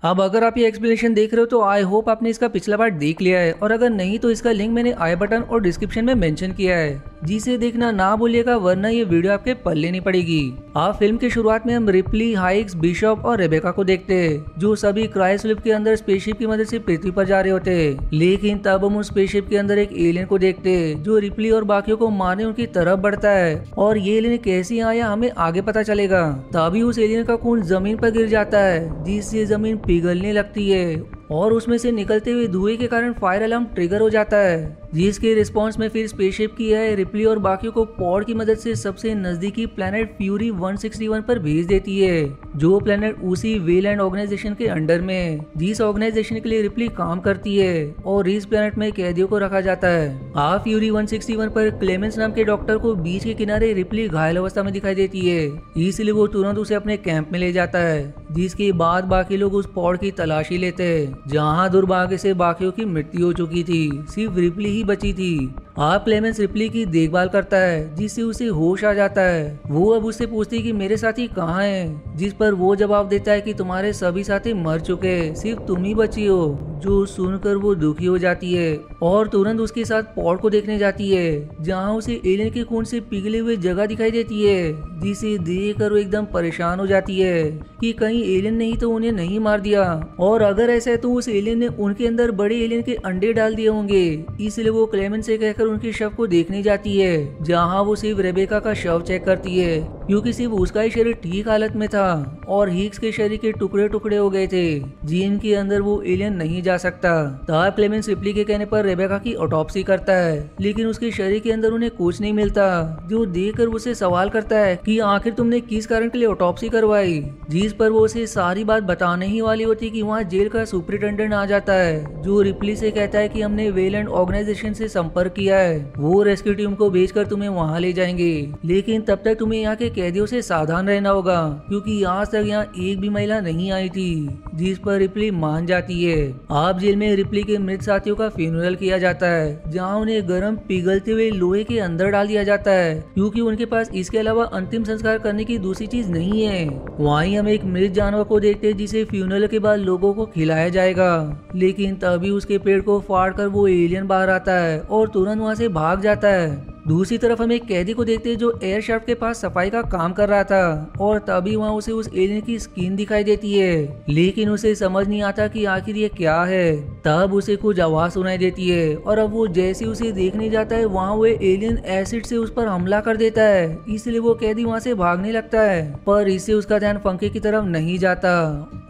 अब अगर आप ये एक्सप्लेनेशन देख रहे हो तो आई होप आपने इसका पिछला पार्ट देख लिया है, और अगर नहीं तो इसका लिंक मैंने आई बटन और डिस्क्रिप्शन में मेंशन किया है, जिसे देखना ना भूलिएगा, वरना ये वीडियो आपके पल्ले नहीं पड़ेगी। आप फिल्म की शुरुआत में हम रिप्ली, हाइक्स, बिशप और रेबेका को देखते हैं, जो सभी क्राइस्लिप के अंदर स्पेसशिप की मदद से पृथ्वी पर जा रहे होते हैं। लेकिन तब हम उस स्पेसशिप के अंदर एक एलियन को देखते हैं, जो रिप्ली और बाकियों को मारने उनकी तरफ बढ़ता है, और ये एलियन कैसे आया हमें आगे पता चलेगा। तभी उस एलियन का खून जमीन पर गिर जाता है, जिससे जमीन पिघलने लगती है, और उसमें से निकलते हुए धुएं के कारण फायर अलार्म ट्रिगर हो जाता है, जिसके रिस्पांस में फिर स्पेसशिप की है रिप्ली और बाकियों को पॉड की मदद से सबसे नजदीकी प्लेनेट फ्यूरी 161 पर भेज देती है, जो प्लेनेट उसी वेलैंड ऑर्गेनाइजेशन के अंडर में, जिस ऑर्गेनाइजेशन के लिए रिप्ली काम करती है, और इस प्लेनेट में कैदियों को रखा जाता है। आप फ्यूरी 161 पर क्लेमेंस नाम के डॉक्टर को बीच के किनारे रिप्ली घायल अवस्था में दिखाई देती है, इसलिए वो तुरंत उसे अपने कैंप में ले जाता है, जिसके बाद बाकी लोग उस पॉड की तलाशी लेते हैं, जहां दुर्भाग्य से बाकियों की मृत्यु हो चुकी थी, सिर्फ रिप्ली ही बची थी। आप क्लेमेंस रिप्ली की देखभाल करता है, जिससे उसे होश आ जाता है। वो अब उससे पूछती है कि मेरे साथी कहाँ हैं, जिस पर वो जवाब देता है कि तुम्हारे सभी साथी मर चुके, सिर्फ तुम ही बची हो। जो सुनकर वो दुखी हो जाती है और तुरंत उसके साथ पॉड को देखने जाती है, जहाँ उसे एलियन के खून से पिघले हुए जगह दिखाई देती है, जिसे देखकर वो एकदम परेशान हो जाती है कि कहीं एलियन नहीं तो उन्हें नहीं मार दिया, और अगर ऐसा है तो उस एलियन ने उनके अंदर बड़े एलियन के अंडे डाल दिए होंगे। इसलिए वो क्लेमेंस से कहकर उनके शव को देखने जाती है, जहाँ वो सिर्फ रेबेका का शव चेक करती है, क्योंकि सिर्फ उसका ही शरीर ठीक हालत में था और हिग्स के शरीर के टुकड़े टुकड़े हो गए थे, जिनके अंदर वो एलियन नहीं जा सकता। तब क्लेमेंस रिप्ली के कहने पर रेबेका की ऑटोप्सी करता है, लेकिन उसके शरीर के अंदर उन्हें कुछ नहीं मिलता, जो देखकर उसे सवाल करता है कि आखिर तुमने किस कारण के लिए ऑटोप्सी करवाई, जिस पर वो उसे सारी बात बताने ही वाली होती कि वहाँ जेल का सुपरिटेंडेंट आ जाता है, जो रिप्ली से कहता है कि हमने वेलैंड ऑर्गेनाइजेशन से संपर्क किया है, वो रेस्क्यू टीम को भेजकर तुम्हें वहाँ ले जाएंगे, लेकिन तब तक तुम्हें यहाँ के कैदियों से सावधान रहना होगा, क्योंकि आज तक यहाँ एक भी महिला नहीं आई थी। जिस पर रिप्ली मान जाती है। आप जेल में रिप्ली के मृत साथियों का फ्यूनरल किया जाता है, जहाँ उन्हें गर्म पिघलते हुए लोहे के अंदर डाल दिया जाता है, क्योंकि उनके पास इसके अलावा अंतिम संस्कार करने की दूसरी चीज नहीं है। वहीं हम एक मृत जानवर को देखते हैं, जिसे फ्यूनरल के बाद लोगों को खिलाया जाएगा, लेकिन तभी उसके पेट को फाड़ कर वो एलियन बाहर आता है और तुरंत वहाँ से भाग जाता है। दूसरी तरफ हम एक कैदी को देखते हैं, जो एयर शाफ्ट के पास सफाई का काम कर रहा था, और तभी वहाँ उसे उस एलियन की स्किन दिखाई देती है, लेकिन उसे समझ नहीं आता कि आखिर ये क्या है। तब उसे कुछ आवाज सुनाई देती है, और अब वो जैसे उसे देखने जाता है, वहाँ वो एलियन एसिड से उस पर हमला कर देता है, इसलिए वो कैदी वहाँ से भागने लगता है, पर इससे उसका ध्यान फंके की तरफ नहीं जाता,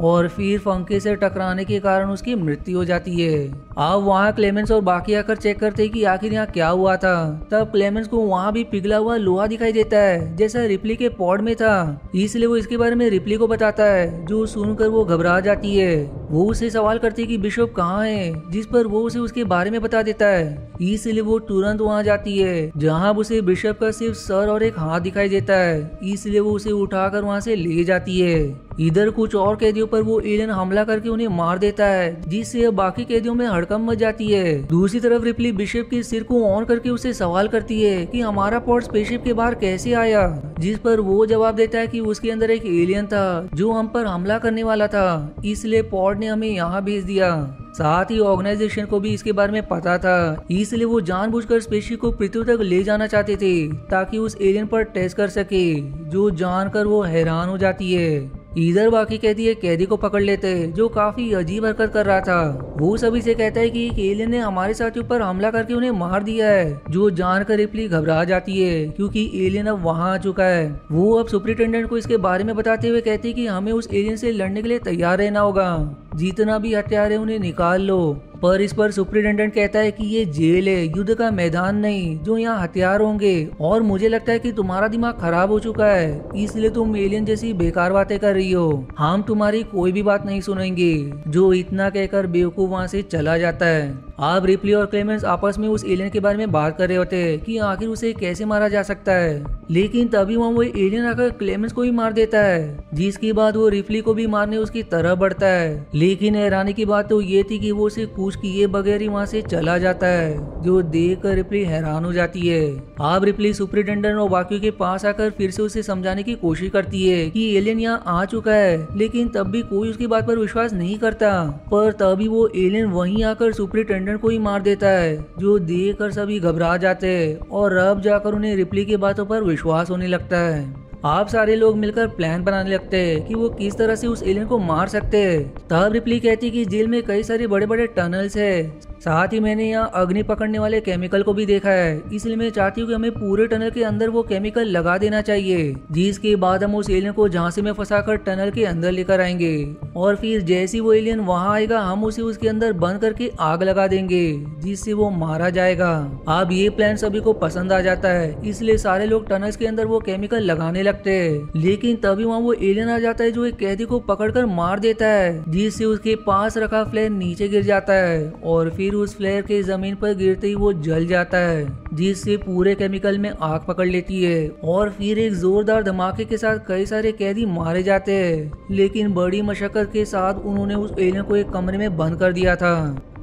और फिर फंके से टकराने के कारण उसकी मृत्यु हो जाती है। अब वहाँ क्लेमेंस और बाकी आकर चेक करते हैं कि आखिर यहाँ क्या हुआ था। तब क्लेमेंस को वहाँ भी पिघला हुआ लोहा दिखाई देता है, जैसा रिप्ली के पॉड में था, इसलिए वो इसके बारे में रिप्ली को बताता है, जो सुनकर वो घबरा जाती है। वो उसे सवाल करती है कि बिशप कहाँ है, जिस पर वो उसे उसके बारे में बता देता है, इसलिए वो तुरंत वहाँ जाती है, जहाँ उसे बिशप का सिर्फ सर और एक हाथ दिखाई देता है, इसलिए वो उसे उठाकर वहाँ से ले जाती है। इधर कुछ और कैदियों पर वो एलियन हमला करके उन्हें मार देता है, जिससे बाकी कैदियों में हड़कंप मच जाती है। दूसरी तरफ रिप्ली बिशप के सिर को ऑन करके उसे सवाल करती है कि हमारा पॉड स्पेसशिप के बाहर कैसे आया, जिस पर वो जवाब देता है कि उसके अंदर एक एलियन था, जो हम पर हमला करने वाला था, इसलिए पॉड ने हमें यहाँ भेज दिया। साथ ही ऑर्गेनाइजेशन को भी इसके बारे में पता था, इसलिए वो जानबूझकर स्पेसशिप को पृथ्वी तक ले जाना चाहते थे, ताकि उस एलियन पर टेस्ट कर सके, जो जानकर वो हैरान हो जाती है। इधर बाकी कैदी एक कैदी को पकड़ लेते हैं, जो काफी अजीब हरकत कर रहा था। वो सभी से कहता है कि एक एलियन ने हमारे साथियों पर हमला करके उन्हें मार दिया है, जो जानकर रिप्ली घबरा जाती है, क्योंकि एलियन अब वहां आ चुका है। वो अब सुपरिटेंडेंट को इसके बारे में बताते हुए कहती है कि हमें उस एलियन से लड़ने के लिए तैयार रहना होगा, जितना भी हथियार है उन्हें निकाल लो। पर इस पर सुपरिटेंडेंट कहता है कि ये जेल है, युद्ध का मैदान नहीं, जो यहाँ हथियार होंगे, और मुझे लगता है कि तुम्हारा दिमाग खराब हो चुका है, इसलिए तुम एलियन जैसी बेकार बातें कर रही हो, हम तुम्हारी कोई भी बात नहीं सुनेंगे। जो इतना कहकर बेवकूफ वहाँ से चला जाता है। अब रिप्ली और क्लेमेंस आपस में उस एलियन के बारे में बात कर रहे होते हैं कि आखिर उसे कैसे मारा जा सकता है, लेकिन तभी वहाँ वो एलियन आकर क्लेमेंस को ही मार देता है, जिसके बाद वो रिप्ली को भी मारने उसकी तरफ बढ़ता है। लेकिन हैरानी की बात तो ये थी कि वो उसे कुछ किए बगैर ही वहाँ से चला जाता है, जो देख कर रिप्ली हैरान हो जाती है। अब रिप्ली सुपरिटेंडेंट और बाकियों के पास आकर फिर से उसे समझाने की कोशिश करती है कि एलियन यहाँ आ चुका है, लेकिन तब भी कोई उसकी बात पर विश्वास नहीं करता। पर तभी वो एलियन वहीं आकर सुपरिटेंडेंट को ही मार देता है, जो देख कर सभी घबरा जाते हैं और अब जाकर उन्हें रिप्ली की बातों पर विश्वास होने लगता है। आप सारे लोग मिलकर प्लान बनाने लगते हैं कि वो किस तरह से उस एलियन को मार सकते हैं। तब रिप्ली कहती है कि जेल में कई सारे बड़े बड़े टनल्स है, साथ ही मैंने यहाँ अग्नि पकड़ने वाले केमिकल को भी देखा है, इसलिए मैं चाहती हूँ कि हमें पूरे टनल के अंदर वो केमिकल लगा देना चाहिए, जिसके बाद हम उस एलियन को झांसे में फंसाकर टनल के अंदर लेकर आएंगे और फिर जैसे वो एलियन वहाँ आएगा हम उसे उसके अंदर बंद करके आग लगा देंगे, जिससे वो मारा जाएगा। अब ये प्लान सभी को पसंद आ जाता है, इसलिए सारे लोग टनल्स के अंदर वो केमिकल लगाने लगते हैं। लेकिन तभी वहाँ वो एलियन आ जाता है जो एक कैदी को पकड़कर मार देता है, जिससे उसके पास रखा फ्लेयर नीचे गिर जाता है और फिर उस फ्लेयर के जमीन पर गिरते ही वो जल जाता है, जिससे पूरे केमिकल में आग पकड़ लेती है और फिर एक जोरदार धमाके के साथ कई सारे कैदी मारे जाते हैं। लेकिन बड़ी मशक्कत के साथ उन्होंने उस एलियन को एक कमरे में बंद कर दिया था।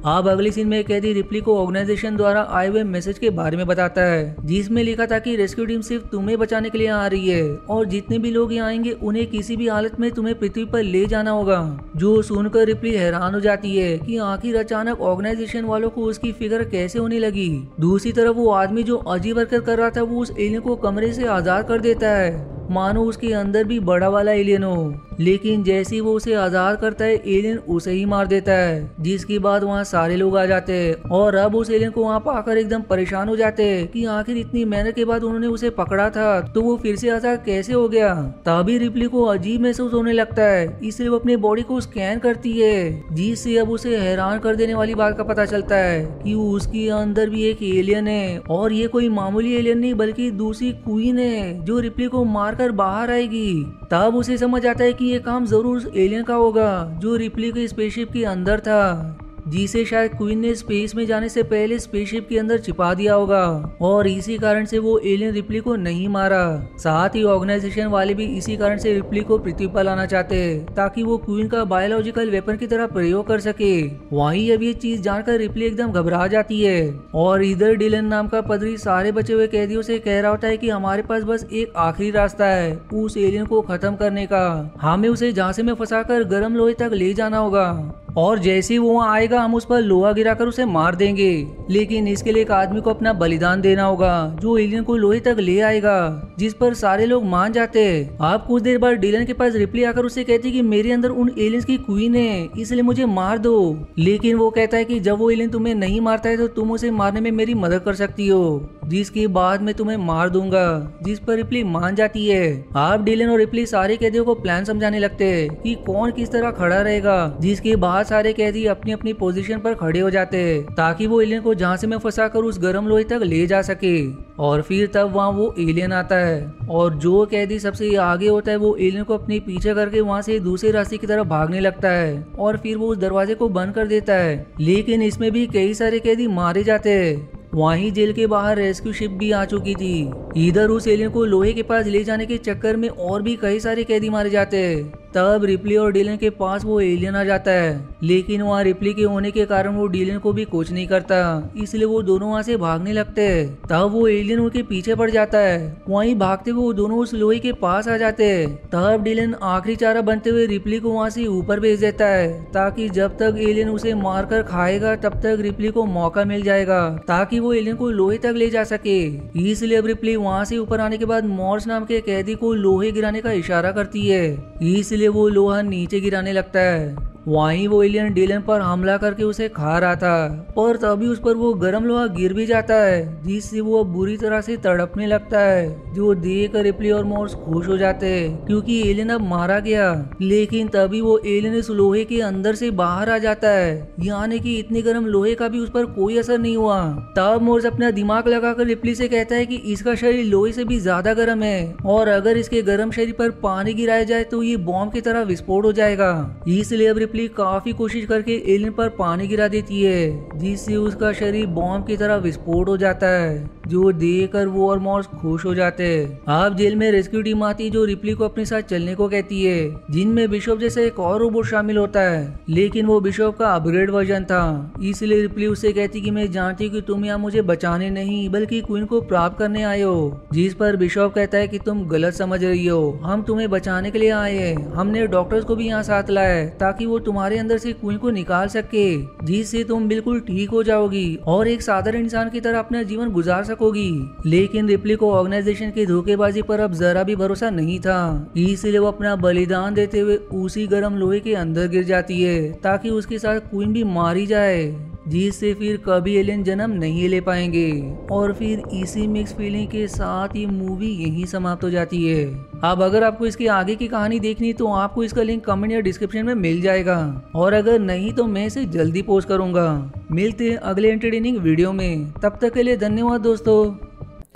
अब अगली सीन में कैदी रिप्ली को ऑर्गेनाइजेशन द्वारा आए हुए मैसेज के बारे में बताता है, जिसमें लिखा था कि रेस्क्यू टीम सिर्फ तुम्हें बचाने के लिए आ रही है और जितने भी लोग यहाँ आएंगे उन्हें किसी भी हालत में तुम्हें पृथ्वी पर ले जाना होगा। जो सुनकर रिप्ली हैरान हो जाती है कि आखिर अचानक ऑर्गेनाइजेशन वालों को उसकी फिक्र कैसे होने लगी। दूसरी तरफ वो आदमी जो अजीब हरकत कर रहा था वो उस एलियन को कमरे से आजाद कर देता है, मानो उसके अंदर भी बड़ा वाला एलियन हो। लेकिन जैसे ही वो उसे आजाद करता है एलियन उसे ही मार देता है, जिसके बाद वहाँ सारे लोग आ जाते हैं और अब उस एलियन को वहाँ पाकर एकदम परेशान हो जाते हैं कि आखिर इतनी मेहनत के बाद उन्होंने उसे पकड़ा था तो वो फिर से आजाद कैसे हो गया। तभी रिप्ली को अजीब महसूस होने लगता है, इसलिए वो अपने बॉडी को स्कैन करती है, जिससे अब उसे हैरान कर देने वाली बात का पता चलता है कि उसके अंदर भी एक एलियन है और ये कोई मामूली एलियन नहीं बल्कि दूसरी क्वीन है जो रिप्ली को मारकर बाहर आएगी। तब उसे समझ आता है कि ये काम जरूर उस एलियन का होगा जो रिप्ली के स्पेसशिप के अंदर था, जिसे शायद क्वीन ने स्पेस में जाने से पहले स्पेसशिप के अंदर छिपा दिया होगा और इसी कारण से वो एलियन रिप्ली को नहीं मारा। साथ ही ऑर्गेनाइजेशन वाले भी इसी कारण से रिप्ली को पृथ्वी पर लाना चाहते ताकि वो क्वीन का बायोलॉजिकल वेपन की तरह प्रयोग कर सके। वहीं अब ये चीज जानकर रिप्ली एकदम घबरा जाती है और इधर डिलन नाम का पदरी सारे बचे हुए कैदियों से कह रहा होता है कि हमारे पास बस एक आखिरी रास्ता है उस एलियन को खत्म करने का, हमें उसे झांसे में फंसाकर गर्म लोहे तक ले जाना होगा और जैसे ही वो वहाँ आएगा हम उस पर लोहा गिराकर उसे मार देंगे। लेकिन इसके लिए एक आदमी को अपना बलिदान देना होगा जो एलियन को लोहे तक ले आएगा, जिस पर सारे लोग मान जाते हैं। आप कुछ देर बाद डिलन के पास रिप्ली आकर उसे कहती कि मेरे अंदर उन एलियंस की क्वीन है इसलिए मुझे मार दो। लेकिन वो कहता है कि जब वो एलियन तुम्हें नहीं मारता है तो तुम उसे मारने में मेरी मदद कर सकती हो, जिसके बाद मैं तुम्हें मार दूंगा, जिस पर रिप्ली मान जाती है। आप डिलन और रिप्ली सारे कैदियों को प्लान समझाने लगते हैं कि कौन किस तरह खड़ा रहेगा, जिसके बाद सारे कैदी अपनी अपनी पोजीशन पर खड़े हो जाते हैं ताकि वो एलियन को झांसे में फंसाकर उस गर्म लोहे तक ले जा सके। और फिर तब वहाँ वो एलियन आता है और जो कैदी सबसे आगे होता है वो एलियन को अपने पीछे करके वहाँ से दूसरे रास्ते की तरफ भागने लगता है और फिर वो उस दरवाजे को बंद कर देता है। लेकिन इसमें भी कई सारे कैदी मारे जाते हैं। वहीं जेल के बाहर रेस्क्यू शिप भी आ चुकी थी। इधर उस एलियन को लोहे के पास ले जाने के चक्कर में और भी कई सारे कैदी मारे जाते हैं। तब रिप्ली और डिलन के पास वो एलियन आ जाता है, लेकिन वहाँ रिप्ली के होने के कारण वो डिलन को भी कुछ नहीं करता, इसलिए वो दोनों वहाँ से भागने लगते हैं। तब वो एलियन उनके पीछे पड़ जाता है। वहीं भागते हुए वो दोनों उस लोहे के पास आ जाते हैं। तब डिलन आखिरी चारा बनते हुए रिप्ली को वहाँ से ऊपर भेज देता है ताकि जब तक एलियन उसे मारकर खाएगा तब तक रिप्ली को मौका मिल जाएगा ताकि वो एलियन को लोहे तक ले जा सके। इसलिए अब रिप्ली वहाँ से ऊपर आने के बाद मॉर्स नाम के कैदी को लोहे गिराने का इशारा करती है, इसलिए वो लोहा नीचे गिराने लगता है। वहीं वो एलियन डिलन पर हमला करके उसे खा रहा था और तभी उस पर वो गर्म लोहा गिर भी जाता है, जिससे वो बुरी तरह से तड़पने लगता है, जो देख कर रिप्ली और मॉर्स खुश हो जाते हैं क्योंकि एलियन अब मारा गया। लेकिन तभी वो एलियन इस लोहे के अंदर से बाहर आ जाता है, यानी कि इतनी गर्म लोहे का भी उस पर कोई असर नहीं हुआ। तब मॉर्स अपना दिमाग लगाकर रिप्ली से कहता है कि इसका शरीर लोहे से भी ज्यादा गर्म है और अगर इसके गर्म शरीर पर पानी गिराया जाए तो ये बॉम्ब की तरह विस्फोट हो जाएगा। इसलिए अब रिप्ली रिप्ली काफी कोशिश करके एलियन पर पानी गिरा देती है, जिससे उसका शरीर बॉम्ब की तरह विस्फोट हो जाता है, जो देखकर वो और मॉर्स खुश हो जाते हैं। आप जेल में रेस्क्यू टीम आती है जो रिप्ली को अपने साथ चलने को कहती है, जिनमें बिशप जैसा एक और रोबोट शामिल होता है, लेकिन वो बिशप का अपग्रेड वर्जन था। इसलिए रिप्ली उससे कहती कि मैं जानती हूँ कि तुम यहाँ मुझे बचाने नहीं बल्कि क्वीन को प्राप्त करने आए हो। जिस पर बिशप कहता है कि तुम गलत समझ रही हो, हम तुम्हें बचाने के लिए आए हैं। हमने डॉक्टर्स को भी यहाँ साथ लाया है ताकि वो तुम्हारे अंदर से क्वीन को निकाल सके, जिससे तुम बिल्कुल ठीक हो जाओगी और एक साधारण इंसान की तरह अपना जीवन गुजार सकोगी। लेकिन रिप्ली को ऑर्गेनाइजेशन की धोखेबाजी पर अब जरा भी भरोसा नहीं था, इसलिए वो अपना बलिदान देते हुए उसी गर्म लोहे के अंदर गिर जाती है ताकि उसके साथ क्वीन भी मारी जाए, जिससे फिर कभी एलियन जन्म नहीं ले पाएंगे। और फिर इसी मिक्स फीलिंग के साथ ये मूवी यहीं समाप्त हो जाती है। अब अगर आपको इसकी आगे की कहानी देखनी तो आपको इसका लिंक कमेंट या डिस्क्रिप्शन में मिल जाएगा, और अगर नहीं तो मैं इसे जल्दी पोस्ट करूंगा। मिलते हैं अगले एंटरटेनिंग वीडियो में, तब तक के लिए धन्यवाद दोस्तों।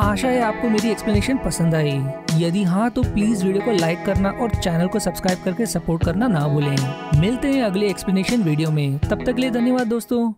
आशा है आपको मेरी एक्सप्लेनेशन पसंद आई। यदि हाँ तो प्लीज वीडियो को लाइक करना और चैनल को सब्सक्राइब करके सपोर्ट करना ना भूलें। मिलते हैं अगले एक्सप्लेनेशन वीडियो में, तब तक के लिए धन्यवाद दोस्तों।